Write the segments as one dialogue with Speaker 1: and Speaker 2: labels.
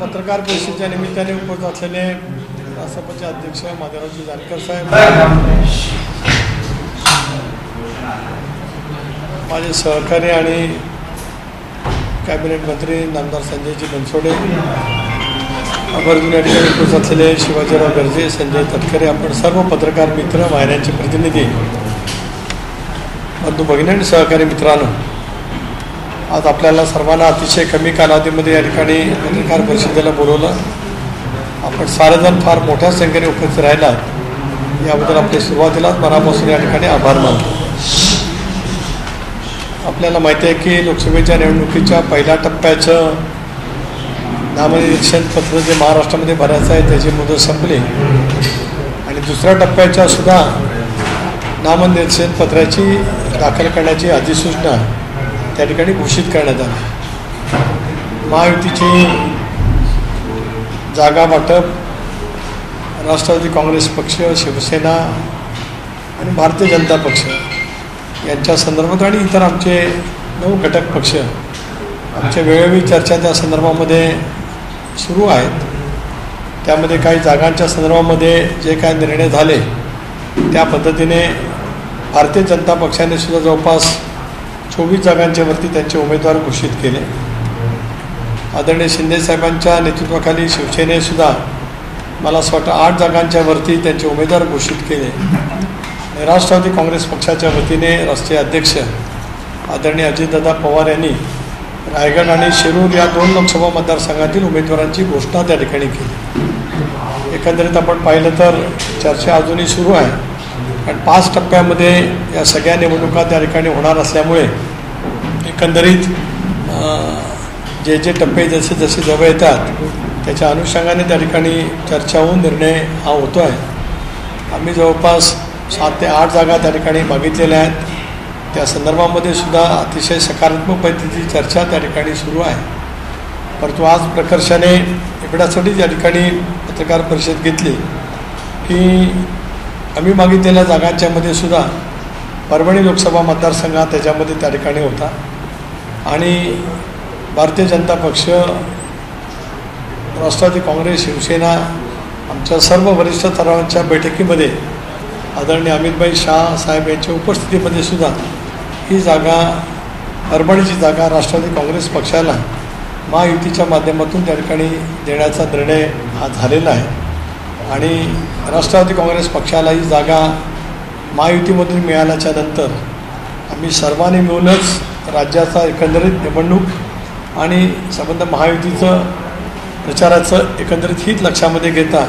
Speaker 1: पत्रकार परिषदेच्या निमित्ताने उपस्थित असलेले राष्ट्रपती अध्यक्ष माधवरावजी जानकर साहेब, माझे सहकारी आणि कॅबिनेट मंत्री नामदार संजयजी बनसोडे, आवर्जून या ठिकाणी उपस्थित असलेले शिवाजीराव गर्जे, संजय तटकरे, आपण सर्व पत्रकार मित्र, वाहिन्यांचे प्रतिनिधी, बंधू भगिनी आणि सहकारी मित्रांनो, आज आपल्याला सर्वांना अतिशय कमी कालावधीमध्ये या ठिकाणी पत्रकार परिषदेला बोलवलं. आपण सारेजण फार मोठ्या संख्येने उपस्थित राहिलात याबद्दल आपले सुरुवातीलाच मनापासून या ठिकाणी आभार मानतो. आपल्याला माहिती आहे की लोकसभेच्या निवडणुकीच्या पहिल्या टप्प्याचं नामनिर्देशन पत्र जे महाराष्ट्रामध्ये भरायचं आहे त्याची मुदत संपली आणि दुसऱ्या टप्प्याच्या सुद्धा नामनिर्देशन पत्राची दाखल करण्याची अधिसूचना त्या ठिकाणी घोषित करण्यात आली. महायुतीची जागा वाटप राष्ट्रवादी काँग्रेस पक्ष, शिवसेना आणि भारतीय जनता पक्ष यांच्या संदर्भात आणि इतर आमचे 9 घटक पक्ष आमच्या वेळोवेळी चर्चा त्या संदर्भामध्ये सुरू आहेत. त्यामध्ये काही जागांच्या संदर्भामध्ये जे काय निर्णय झाले त्या पद्धतीने भारतीय जनता पक्षाने सुद्धा जवळपास 24 जागांच्या वरती त्यांचे उमेदवार घोषित केले. आदरणीय शिंदेसाहेबांच्या नेतृत्वाखाली शिवसेनेसुद्धा मला असं वाटतं 8 जागांच्या वरती त्यांचे उमेदवार घोषित केले. राष्ट्रवादी काँग्रेस पक्षाच्या वतीने राष्ट्रीय अध्यक्ष आदरणीय अजितदादा पवार यांनी रायगड आणि शिरूर या 2 लोकसभा मतदारसंघातील उमेदवारांची घोषणा त्या ठिकाणी केली. एकंदरीत आपण पाहिलं तर चर्चा अजूनही सुरू आहे, कारण 5 टप्प्यामध्ये या सगळ्या निवडणुका त्या ठिकाणी होणार असल्यामुळे एकंदरीत जे जे टप्पे जसे जसे जवळ येतात त्याच्या अनुषंगाने त्या ठिकाणी चर्चा होऊन निर्णय हा होतो आहे. आम्ही जवळपास 7 ते 8 जागा त्या ठिकाणी मागितलेल्या आहेत. त्या संदर्भामध्ये सुद्धा अतिशय सकारात्मक पद्धतीची चर्चा त्या ठिकाणी सुरू आहे. परंतु आज प्रकर्षाने एवढ्यासाठी त्या ठिकाणी पत्रकार परिषद घेतली की आम्ही मागितलेल्या जागांच्यामध्ये सुद्धा परभणी लोकसभा मतदारसंघ त्याच्यामध्ये त्या ठिकाणी होता आणि भारतीय जनता पक्ष, राष्ट्रवादी काँग्रेस, शिवसेना आमच्या सर्व वरिष्ठ स्तरावरच्या बैठकीमध्ये आदरणीय अमितभाई शाह साहेब यांच्या उपस्थितीमध्ये सुद्धा ही जागा, परभणीची जागा राष्ट्रवादी काँग्रेस पक्षाला महायुतीच्या माध्यमातून त्या ठिकाणी देण्याचा निर्णय हा झालेला आहे आणि राष्ट्रवादी काँग्रेस पक्षाला ही जागा महायुतीमधून मिळाल्याच्या नंतर आम्ही सर्वांनी मिळूनच राज्याचा एकंदरीत निवडणूक आणि संबंध महायुतीचं प्रचाराचं एकंदरीत हित लक्षामध्ये घेता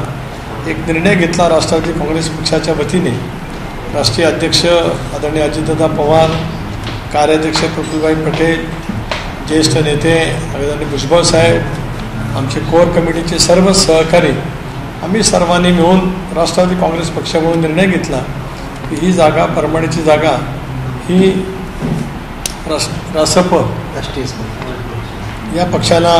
Speaker 1: एक निर्णय घेतला. राष्ट्रवादी काँग्रेस पक्षाच्या वतीने राष्ट्रीय अध्यक्ष आदरणीय अजितदादा पवार, कार्याध्यक्ष प्रफुल्लभाई पटेल, ज्येष्ठ नेते आदरणीय भुजबळ साहेब, आमचे कोर कमिटीचे सर्व सहकारी, आम्ही सर्वांनी मिळून राष्ट्रवादी काँग्रेस पक्ष म्हणून निर्णय घेतला की ही जागा, परभणीची जागा ही रासप या पक्षाला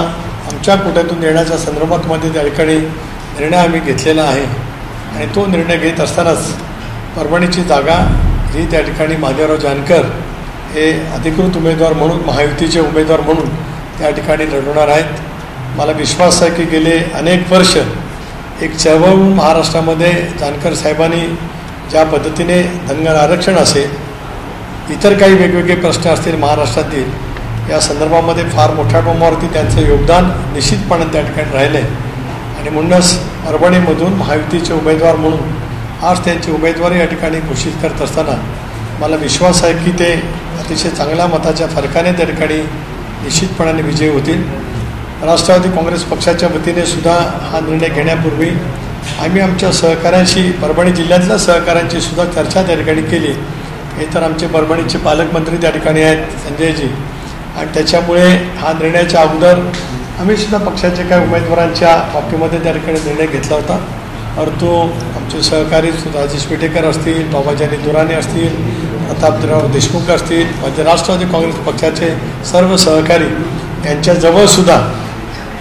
Speaker 1: आमच्या कोट्यातून देण्याच्या संदर्भामध्ये त्या ठिकाणी निर्णय आम्ही घेतलेला आहे आणि तो निर्णय घेत असतानाच परभणीची जागा ही त्या ठिकाणी माधवराव जानकर हे अधिकृत उमेदवार म्हणून, महायुतीचे उमेदवार म्हणून त्या ठिकाणी लढवणार आहेत. मला विश्वास आहे की गेले अनेक वर्ष एक चळवळ म्हणून महाराष्ट्रामध्ये जानकर साहेबांनी ज्या पद्धतीने धनगर आरक्षण असेल, इतर काही वेगवेगळे प्रश्न असतील महाराष्ट्रातील, या संदर्भामध्ये फार मोठ्या प्रमाणावरती त्यांचं योगदान निश्चितपणे त्या ठिकाणी राहिलं आहे आणि म्हणूनच परभणीमधून महायुतीचे उमेदवार म्हणून आज त्यांची उमेदवारी या ठिकाणी घोषित करत असताना मला विश्वास आहे की ते अतिशय चांगल्या मताच्या फरकाने त्या ठिकाणी निश्चितपणाने विजयी होतील. राष्ट्रवादी काँग्रेस पक्षाच्या वतीने सुद्धा हा निर्णय घेण्यापूर्वी आम्ही आमच्या सहकाऱ्यांशी, परभणी जिल्ह्यातल्या सहकाऱ्यांची सुद्धा चर्चा त्या ठिकाणी केली. हे तर आमचे परभणीचे पालकमंत्री त्या ठिकाणी आहेत संजयजी, आणि त्याच्यामुळे हा निर्णयाच्या अगोदर आम्ही सुद्धा पक्षाचे काही उमेदवारांच्या बाबतीमध्ये त्या ठिकाणी निर्णय घेतला होता. परंतु आमचे सहकारी राजेश विटेकर असतील, बाबाजानी दुराणी असतील, प्रतापराव देशमुख असतील, म्हणजे राष्ट्रवादी काँग्रेस पक्षाचे सर्व सहकारी यांच्याजवळसुद्धा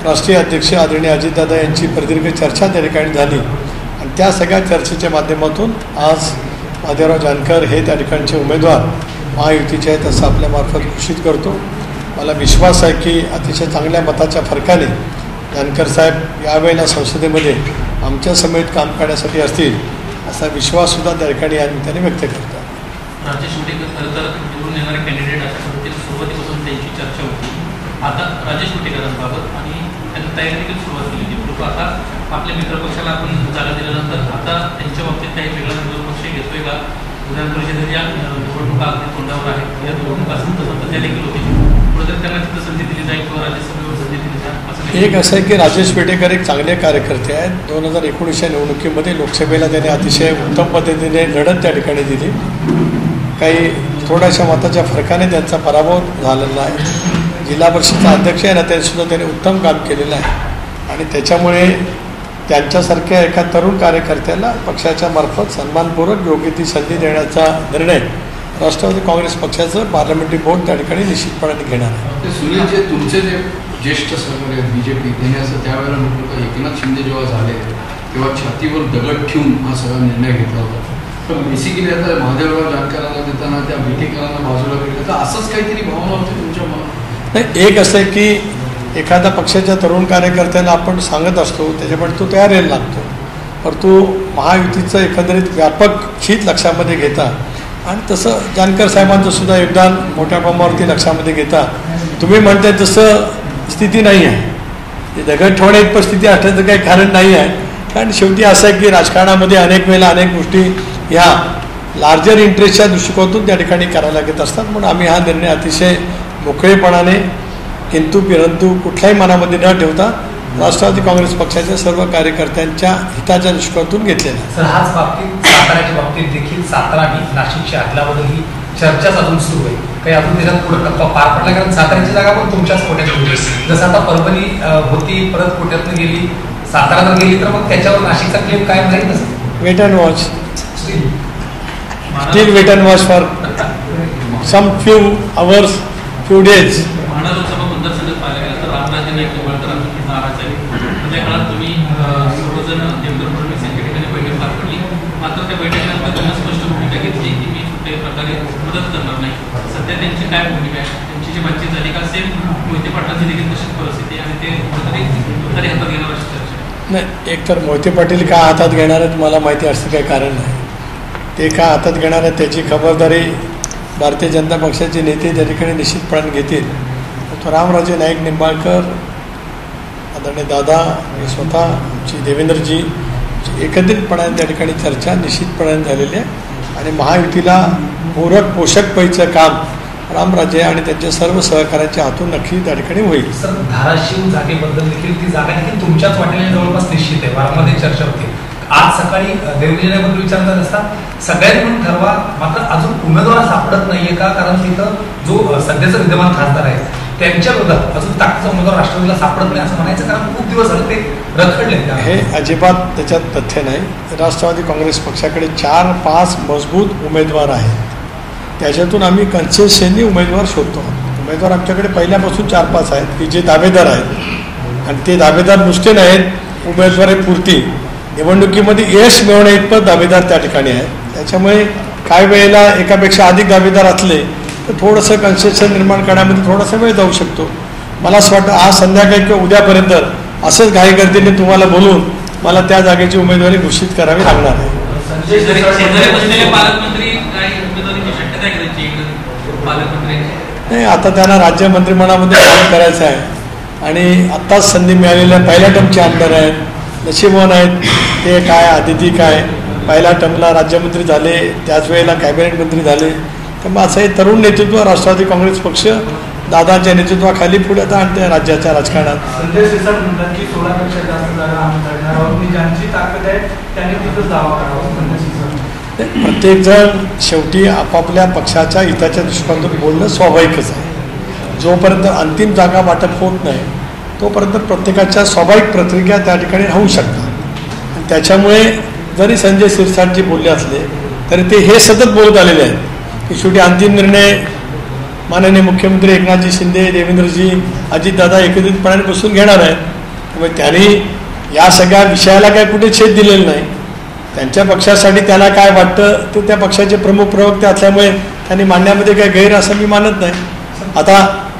Speaker 1: राष्ट्रीय अध्यक्ष आदरणीय अजितदादा यांची प्रदीर्घ चर्चा त्या ठिकाणी झाली आणि त्या सगळ्या चर्चेच्या माध्यमातून आज माधवराव जानकर हे त्या ठिकाणचे उमेदवार महायुतीचे आहेत असं आपल्यामार्फत घोषित करतो. मला विश्वास आहे की अतिशय चांगल्या मताच्या फरकाने जानकर साहेब यावेळेला संसदेमध्ये आमच्या समेत काम करण्यासाठी असतील असा विश्वाससुद्धा त्या ठिकाणी या निमित्ताने व्यक्त करतो.
Speaker 2: राजेश विटेकर खरं तर निवडून येणारे कॅन्डिडेट अशा पद्धतीने सुरुवातीपासून त्यांची चर्चा होती. आता राजेश विटेकरांबाबत आणि त्यांनी तयारी देखील सुरुवात केली होती. परंतु आता आपल्या मित्रपक्षाला आपण जागा दिल्यानंतर आता त्यांच्या बाबतीत काही वेगळा मित्रपक्ष घेतोय का? विधान परिषदेच्या निवडणुका अगदी तोंडावर आहेत. या निवडणुका सध्या देखील होतील. कुठेतरी त्यांना तिथं संधी दिली जाईल किंवा राज्यसभेवर संधी दिली जाईल.
Speaker 1: एक असं आहे की राजेश विटेकर एक चांगले कार्यकर्ते आहेत. 2019च्या निवडणुकीमध्ये लोकसभेला त्याने अतिशय उत्तम पद्धतीने लढत त्या ठिकाणी दिली. काही थोड्याशा मताच्या फरकाने त्यांचा पराभव झालेला आहे. जिल्हा परिषदचा अध्यक्ष आहे ना, त्यांनीसुद्धा त्याने उत्तम काम केलेलं आहे आणि त्याच्यामुळे त्यांच्यासारख्या एका तरुण कार्यकर्त्याला पक्षाच्या मार्फत सन्मानपूर्वक योग्य ती संधी देण्याचा निर्णय राष्ट्रवादी काँग्रेस पक्षाचं पार्लमेंटरी बोर्ड त्या ठिकाणी निश्चितपणे घेणार आहे.
Speaker 3: सुनील, जे तुमचे जे ज्येष्ठ सहकारी आहेत BJP, त्यांनी असं त्यावेळेला म्हटलं होतं एकनाथ शिंदे जेव्हा झाले तेव्हा छातीवर दगड ठेवून हा सगळा निर्णय घेतला होता. पण बेसिकली आता महादेवराव जानकरांना देताना त्या विटेकरांना बाजूला केलं तर असंच काहीतरी भावना होती तुमच्या मनात?
Speaker 1: नाही, एक असं आहे की एखाद्या पक्षाच्या तरुण कार्यकर्त्याला आपण सांगत असतो त्याच्यामुळे तो तयार यायला लागतो. परंतु महायुतीचं एकंदरीत व्यापक हित लक्षामध्ये घेता आणि तसं जानकर साहेबांचं सुद्धा योगदान मोठ्या प्रमाणावरती लक्षामध्ये घेता तुम्ही म्हणताय तसं स्थिती नाही आहे. ते दगड ठेवण्या इतपत स्थिती असण्याचं काही कारण नाही आहे. कारण शेवटी असं आहे की राजकारणामध्ये अनेक वेळेला अनेक गोष्टी ह्या लार्जर इंटरेस्टच्या दृष्टिकोनातून त्या ठिकाणी करायला लागत असतात. म्हणून आम्ही हा निर्णय अतिशय मोकळेपणाने किंतु परंतु कुठल्याही मनामध्ये न ठेवता राष्ट्रवादी काँग्रेस पक्षाच्या सर्व कार्यकर्त्यांच्या हिताच्या दृष्टिकोनातून घेतलेला.
Speaker 4: सर, हाच बाबतीत साताऱ्याच्या बाबतीत देखील सातारा आणि नाशिकची अदलाबदल ही चर्चाच अजून सुरू आहे. काही अजून त्याच्यात पुढे टप्पा पार पडला, कारण साताऱ्याची जागा पण तुमच्याच कोट्यात होती. जसं आता परभणी होती परत कोट्यातनं गेली, सातारा जर गेली तर मग त्याच्यावर नाशिकचा क्लेम काय राहील? तसं
Speaker 1: wait and watch, still wait and watch for some few hours, few days.
Speaker 2: Madha Lok Sabha मतदारसंघात पाहिलं गेलं तर रामराजे नाईक निंबाळकर नाराज आहे. त्या काळात तुम्ही सर्वजण देवेंद्र फडणवीस यांच्या ठिकाणी बैठक पार पडली. मात्र त्या बैठकीनंतर त्यांना स्पष्ट भूमिका घेतली की मी कुठल्याही प्रकारे मदत करणार नाही. सध्या त्यांची काय भूमिका आहे? त्यांची जी बातचीत झाली का सेम मोहिते पाटलांची देखील तशीच परिस्थिती आणि ते कुठेतरी हातात घेणार अशी चर्चा
Speaker 1: नाही. एकतर मोहिते पाटील का हातात घेणार आहेत मला माहिती असं काही कारण नाही. ते का हातात घेणार आहेत त्याची खबरदारी भारतीय जनता पक्षाचे नेते त्या ठिकाणी निश्चितपणे घेतील. तो रामराजे नाईक निंबाळकर, आदरणीय दादा, मी स्वतः, आमची देवेंद्रजी एकत्रितपणाने त्या ठिकाणी चर्चा निश्चितपणाने झालेली आहे आणि महायुतीला पूरक पोषक पैचं काम रामराजे आणि त्यांच्या सर्व सहकार्याच्या हातून नक्की त्या ठिकाणी होईल.
Speaker 4: सर, धाराशिव जागेबद्दल देखील ती जागा देखील तुमच्याच वाटेने जवळपास निश्चित आहे. वारंवार चर्चा होती. आज सकाळी देवेंद्रजीबद्दल विचारतात असतात सगळ्यांनी म्हणून ठरवा, मात्र अजून उमेदवार सापडत नाहीये का? कारण तिथं जो सध्याचा विद्यमान खासदार आहे त्यांच्या विरोधात अजून ताकदीचा उमेदवार राष्ट्रवादीला सापडत नाही असं म्हणायचं, कारण खूप दिवस झाले ते रखडले.
Speaker 1: हे अजिबात त्याच्यात तथ्य नाही. राष्ट्रवादी काँग्रेस पक्षाकडे 4-5 मजबूत उमेदवार आहेत. त्याच्यातून आम्ही कन्सेशननी उमेदवार शोधतो. उमेदवार आमच्याकडे पहिल्यापासून 4-5 आहेत की जे दावेदार आहेत आणि ते दावेदार नुसते नाहीत उमेदवारी पुरती निवडणुकीमध्ये यश मिळवण्या इतपत दावेदार त्या ठिकाणी आहेत. त्याच्यामुळे काही वेळेला एकापेक्षा अधिक दावेदार असले तर थोडंसं कन्सेशन निर्माण करण्यामध्ये थोडासा वेळ जाऊ शकतो. मला असं वाटतं आज संध्याकाळी किंवा उद्यापर्यंत असंच घाई गर्दीने तुम्हाला बोलून मला त्या जागेची उमेदवारी घोषित करावी लागणार आहे. नाही, आता त्यांना राज्य मंत्रिमंडळामध्ये काम करायचं आहे आणि आत्ताच संधी मिळालेल्या पहिल्या टर्मचे आमदार आहेत, नशीबवान आहेत. ते काय आदिती काय पहिल्या टर्मला राज्यमंत्री झाले, त्याच वेळेला कॅबिनेट मंत्री झाले. त्यामुळे असं हे तरुण नेतृत्व राष्ट्रवादी काँग्रेस पक्ष दादाच्या नेतृत्वाखाली पुढे आता आणते राज्याच्या राजकारणात.
Speaker 5: संजय सिरसाट म्हणतात की 16पेक्षा जास्त जागा आम्ही करणार आहोत, ज्यांची ताकद आहे त्यांनी तिथंच दावा करावा.
Speaker 1: प्रत्येकजण शेवटी आपापल्या पक्षाच्या हिताच्या दृष्टिकोनातून बोलणं स्वाभाविकच आहे. जोपर्यंत अंतिम जागा वाटप होत नाही तोपर्यंत प्रत्येकाच्या स्वाभाविक प्रतिक्रिया त्या ठिकाणी राहू शकतात. आणि त्याच्यामुळे जरी संजय सिरसाटजी बोलले असले तरी ते हे सतत बोलत आलेले आहेत की शेवटी अंतिम निर्णय माननीय मुख्यमंत्री एकनाथजी शिंदे, देवेंद्रजी, अजितदादा एकत्रितपणाने बसून घेणार आहेत. त्यामुळे त्यांनी या सगळ्या विषयाला काय कुठे छेद दिलेलं नाही. त्यांच्या पक्षासाठी त्याला काय वाटतं ते त्या पक्षाचे प्रमुख प्रवक्ते असल्यामुळे त्यांनी मांडण्यामध्ये काही गैर असं मी मानत नाही. आता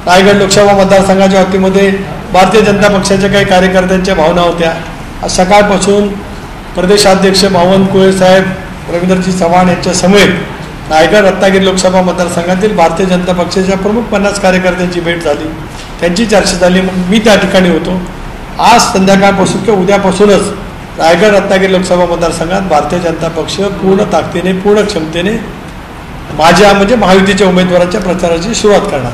Speaker 1: रायगड लोकसभा मतदारसंघाच्या बाबतीमध्ये भारतीय जनता पक्षाच्या काही कार्यकर्त्यांच्या भावना होत्या. आज सकाळपासून प्रदेशाध्यक्ष बावनकुळे साहेब, रवींद्रजी चव्हाण यांच्या समेत रायगड रत्नागिरी लोकसभा मतदारसंघातील भारतीय जनता पक्षाच्या प्रमुख 50 कार्यकर्त्यांची भेट झाली, त्यांची चर्चा झाली. मग मी त्या ठिकाणी होतो. आज संध्याकाळपासून किंवा उद्यापासूनच रायगड रत्नागिरी लोकसभा मतदारसंघात भारतीय जनता पक्ष पूर्ण ताकदीने, पूर्ण क्षमतेने माझ्या म्हणजे महायुतीच्या उमेदवाराच्या प्रचाराची सुरुवात करणार.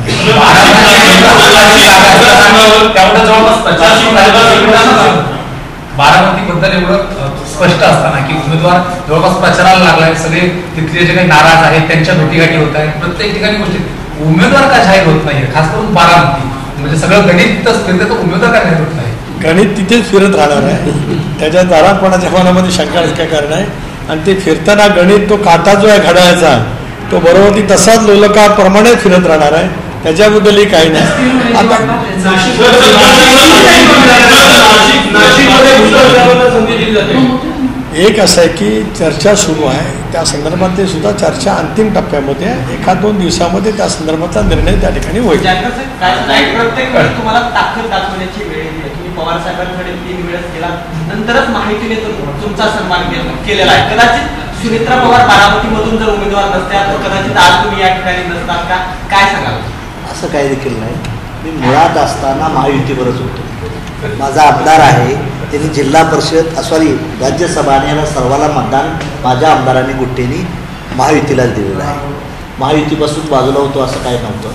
Speaker 4: बारामतीबद्दल एवढं स्पष्ट असताना की उमेदवार जवळपास प्रचाराला लागलाय, सगळे तिथले जे काही नाराज आहेत त्यांच्या भेटीगाठी होत आहेत, प्रत्येक ठिकाणी गोष्टी उमेदवार का जाहीर होत नाहीये, खास करून बारामती म्हणजे सगळं गणित तिथंच फिरते, तर उमेदवार का जाहीर होत नाही.
Speaker 1: गणित तिथेच फिरत राहणार आहे. त्याच्या दारापणाच्या मनामध्ये शंका काय कारण आहे. आणि ते फिरताना गणित, तो काटा जो आहे घड्याळाचा, तो बरोबर तसाच लोलकाप्रमाणे फिरत राहणार आहे. त्याच्याबद्दलही काही नाही. आता एक असं आहे की चर्चा सुरू आहे, त्या संदर्भात ते सुद्धा चर्चा अंतिम टप्प्यामध्ये आहे. 1-2 दिवसामध्ये त्या संदर्भातला निर्णय त्या ठिकाणी होईल.
Speaker 6: प्रत्येक वेळी तुम्हाला ताकद दाखवण्याची वेळ येते. तुम्ही पवार साहेबांकडे 3 वेळेस गेला, नंतरच माहितीने तुमचा सन्मान केलेला आहे. कदाचित सुनेत्रा पवार बारामतीमधून जर उमेदवार नसत्या तर कदाचित आज तुम्ही या ठिकाणी नसतात का, काय सांगाल?
Speaker 7: असं काही देखील नाही. मी मुळात असताना महायुतीवरच होतो. माझा आमदार आहे, त्यांनी जिल्हा परिषद सॉरी राज्यसभा आणि याला सर्वाला मतदान माझ्या आमदारांनी गुट्टेंनी महायुतीलाच दिलेलं आहे. महायुतीपासून बाजूला होतो असं काही नव्हतं.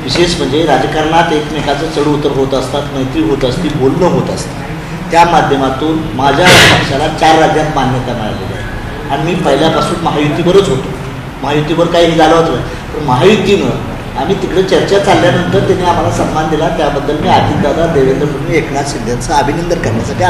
Speaker 7: विशेष म्हणजे राजकारणात एकमेकाचं चढ उतर होत असतात, मैत्री होत असते, बोलणं होत असतं. त्या माध्यमातून माझ्या पक्षाला 4 राज्यात मान्यता मिळालेली आहे आणि मी पहिल्यापासून महायुतीवरच होतो. महायुतीवर काही झालं होतं, पण महायुतीनं आम्ही तिकडे चर्चा चालल्यानंतर त्यांनी आम्हाला सन्मान दिला. त्याबद्दल मी अजितदादा, देवेंद्र फडणवीस, एकनाथ शिंदेचं अभिनंदन करण्यासाठी